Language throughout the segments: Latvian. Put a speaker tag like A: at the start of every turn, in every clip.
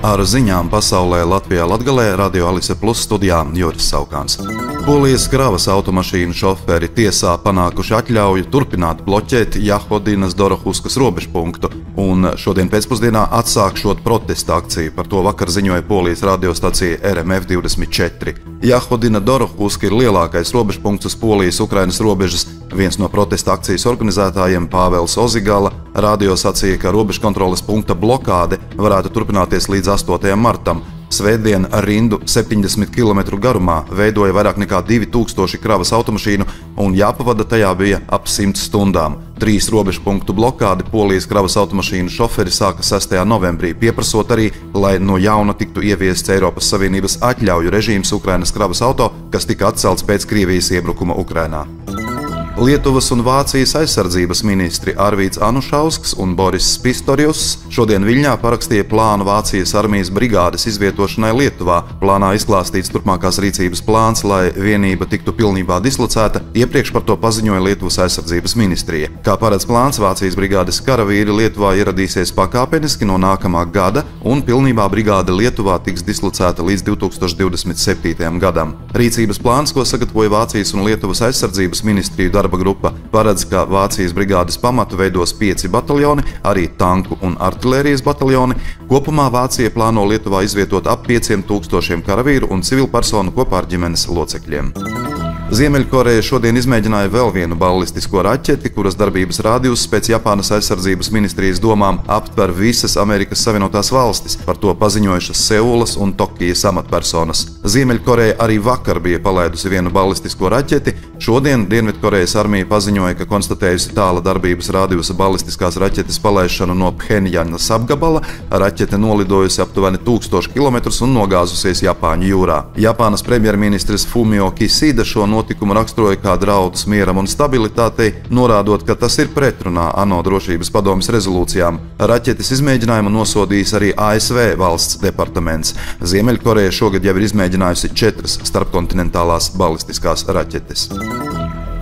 A: Ar ziņām pasaulē Latvijā Latgalē Radio Alise Plus studijā Juris Saukāns. Polijas kravas automašīnu šoferi tiesā panākuši atļauju turpināt bloķēt Jahodinas Dorohuskas robežpunktu un šodien pēcpusdienā atsākšot protesta akciju. Par to vakar ziņoja Polijas radiostacija RMF24. Jahodina Dorohuska ir lielākais robežpunkts uz Polijas-Ukrainas robežas. Viens no protesta akcijas organizētājiem, Pāvels Ozigala, radio sacīja, ka robežkontroles punkta blokāde varētu turpināties līdz 8. martam. Svētdien rindu 70 km garumā veidoja vairāk nekā 2000 kravas automašīnu un jāpavada tajā bija ap 100 stundām. 3 robežpunktu blokādi Polijas kravas automašīnu šoferi sāka 6. novembrī, pieprasot arī, lai no jauna tiktu ieviests Eiropas Savienības atļauju režīms Ukrainas kravas auto, kas tika atcelts pēc Krievijas iebrukuma Ukrainā. Lietuvas un Vācijas aizsardzības ministri Arvīds Anušausks un Boris Pistorius šodien Viļņā parakstīja plānu Vācijas armijas brigādes izvietošanai Lietuvā. Plānā izklāstīts turpmākās rīcības plāns, lai vienība tiktu pilnībā dislocēta, iepriekš par to paziņoja Lietuvas aizsardzības ministrija. Kā paredz plāns, Vācijas brigādes karavīri Lietuvā ieradīsies pakāpeniski no nākamā gada, un pilnībā brigāde Lietuvā tiks dislocēta līdz 2027. gadam. Rīcības plāns, ko sagatavoja Vācijas un Lietuvas aizsardzības ministriju darba grupa, paredz, ka Vācijas brigādes pamatu veidos 5 bataljoni, arī tanku un artilērijas bataljoni. Kopumā Vācija plāno Lietuvā izvietot ap 5000 karavīru un civilpersonu kopā ar ģimenes locekļiem. Ziemeļkoreja šodien izmēģināja vēl vienu ballistisko raķeti, kuras darbības rādījus pēc Japānas aizsardzības ministrijas domām aptver visas Amerikas Savienotās valstis. Par to paziņojušas Seulas un Tokijas amatpersonas. Ziemeļkoreja arī vakar bija palaidusi vienu ballistisko raķeti. Šodien Dienvidkorejas armija paziņoja, ka konstatējusi tāla darbības rādījusa ballistiskās raķetes palaišanu no Phenjanas apgabala. Raķete nolidojusi aptuveni 1000 km un nogāzusies Japāņu jūrā. Japānas premjerministrs Fumio Kisida šo notikumu raksturoja kā draudus mieram un stabilitātei, norādot, ka tas ir pretrunā ANO drošības padomes rezolūcijām. Raķetes izmēģinājumu nosodījis arī ASV valsts departaments. Ziemeļkoreja šogad jau ir izmēģinājusi 4 starpkontinentālās ballistiskās raķetes.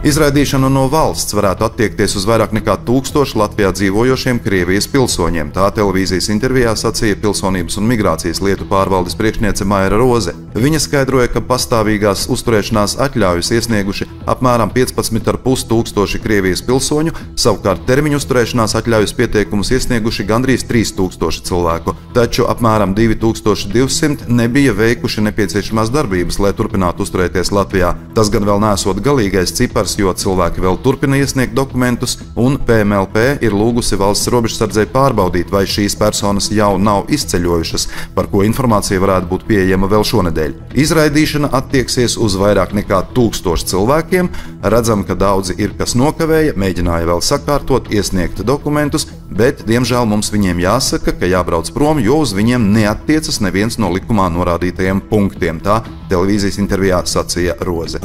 A: Izraidīšana no valsts varētu attiekties uz vairāk nekā 1000 Latvijā dzīvojošiem Krievijas pilsoņiem. Tā televīzijas intervijā sacīja pilsonības un migrācijas lietu pārvaldes priekšniece Maira Roze. Viņa skaidroja, ka pastāvīgās uzturēšanās atļaujas iesnieguši apmēram 15,5 tūkstoši Krievijas pilsoņu, savukārt termiņu uzturēšanās atļaujas pieteikumus iesnieguši gandrīz 3000 cilvēku, taču apmēram 2200 nebija veikuši nepieciešamās darbības, lai turpinātu uzturēties Latvijā. Tas gan vēl nesot galīgais cipars, jo cilvēki vēl turpina iesniegt dokumentus, un PMLP ir lūgusi valsts robežsardzei pārbaudīt, vai šīs personas jau nav izceļojušas, par ko informācija varētu būt pieejama vēl šonedēļ. Izraidīšana attieksies uz vairāk nekā 1000 cilvēkiem. Redzam, ka daudzi ir, kas nokavēja, mēģināja vēl sakārtot, iesniegt dokumentus, bet, diemžēl, mums viņiem jāsaka, ka jābrauc prom, jo uz viņiem neattiecas neviens no likumā norādītajiem punktiem. Tā televīzijas intervijā sacīja Roze.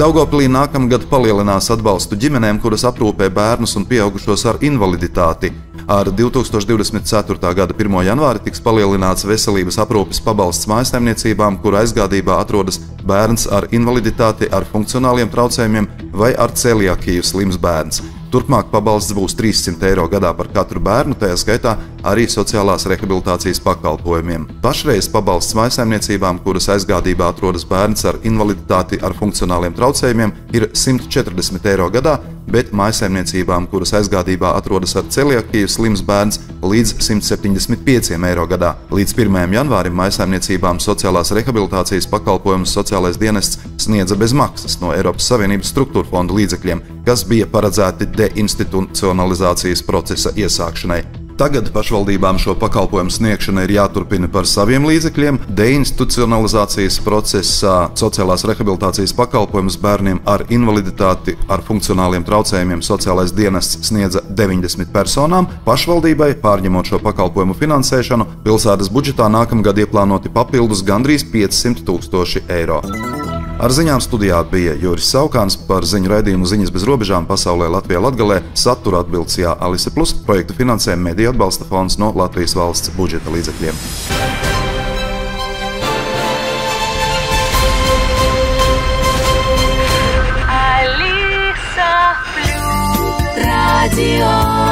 A: Daugavpilī nākamgad palielinās atbalstu ģimenēm, kuras aprūpē bērnus un pieaugušos ar invaliditāti. Ar 2024. gada 1. janvāri tiks palielināts veselības aprūpes pabalsts mājsaimniecībām, kura aizgādībā atrodas bērns ar invaliditāti, ar funkcionāliem traucējumiem vai ar celiakiju slims bērns. Turpmāk pabalsts būs 300 eiro gadā par katru bērnu, tajā skaitā arī sociālās rehabilitācijas pakalpojumiem. Pašreiz pabalsts mājsaimniecībām, kuras aizgādībā atrodas bērns ar invaliditāti ar funkcionāliem traucējumiem, ir 140 eiro gadā, bet mājsaimniecībām, kuras aizgādībā atrodas ar celiakiju slims bērns, līdz 175 eiro gadā. Līdz 1. janvārim mājsaimniecībām sociālās rehabilitācijas pakalpojumus sociālais dienests sniedza bez maksas no Eiropas Savienības struktūra fondu līdzekļiem, kas bija paredzēti deinstitucionalizācijas procesa iesākšanai. Tagad pašvaldībām šo pakalpojumu sniegšana ir jāturpina par saviem līdzekļiem. Deinstitucionalizācijas procesā sociālās rehabilitācijas pakalpojumus bērniem ar invaliditāti, ar funkcionāliem traucējumiem sociālais dienests sniedza 90 personām. Pašvaldībai, pārņemot šo pakalpojumu finansēšanu, pilsētas budžetā nākamgad ieplānoti papildus gandrīz 500 000 eiro. Ar ziņām studijā bija Juris Saukāns. Par ziņu raidījumu Ziņas bez robežām pasaulē Latvijā Latgalē satura atbildsījā Alise Plus. Projektu finansē Mediju atbalsta fonds no Latvijas valsts budžeta līdzekļiem.
B: Alise Plus Radio.